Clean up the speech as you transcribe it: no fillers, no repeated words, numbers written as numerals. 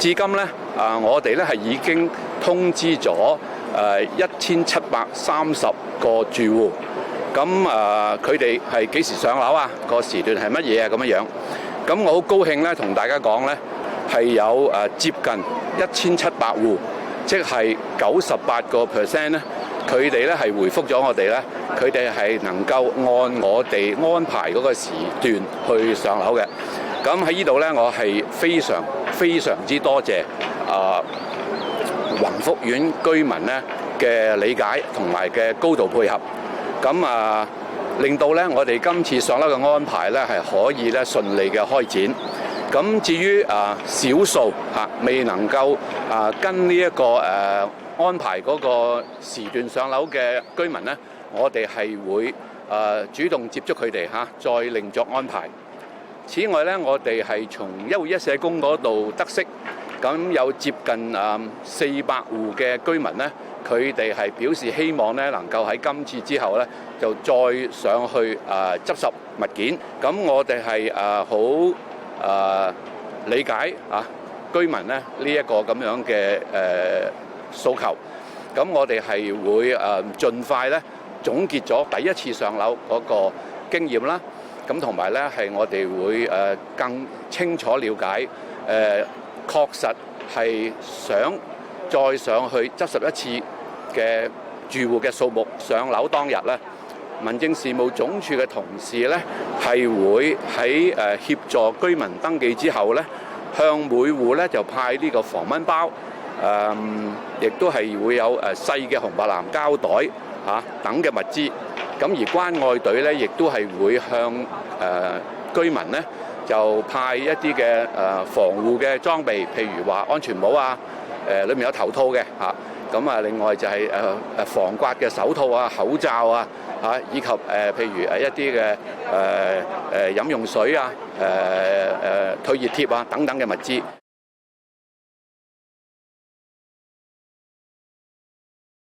至今咧我哋咧係已經通知咗1730個住戶。咁佢哋係幾時上樓啊？個時段係乜嘢啊？咁樣樣。咁我好高興咧，同大家講咧，係有接近1700戶，即係98%咧，佢哋咧係回覆咗我哋咧，佢哋係能夠按我哋安排嗰個時段去上樓嘅。咁喺呢度咧，我係非常之多謝宏福苑居民咧嘅理解同埋嘅高度配合。咁令到咧我哋今次上樓嘅安排咧係可以咧順利嘅開展。咁至於少數未能夠跟呢一個安排嗰個時段上樓嘅居民咧，我哋係會主動接觸佢哋再另作安排。此外咧，我哋係從一戶一社工嗰度得悉，咁有接近400戶嘅居民咧，佢哋係表示希望咧能夠喺今次之後咧就再上去執拾物件。咁我哋係好理解居民咧呢一個咁樣嘅訴求。咁我哋係會盡快咧總結咗第一次上樓嗰個經驗啦。咁同埋咧係我哋會更清楚了解確實係想再上去執拾一次嘅住戶嘅數目。上樓當日咧，民政事務總署嘅同事咧係會喺協助居民登記之後咧，向每戶咧就派呢個防蚊包，亦都係會有細嘅紅白藍膠袋等嘅物資。咁而關愛隊咧亦都係會向居民咧就派一啲嘅防護嘅裝備，譬如話安全帽啊，裏面有頭套嘅咁另外就係防刮嘅手套啊、口罩啊以及譬如一啲嘅飲用水啊、退熱貼啊等等嘅物資。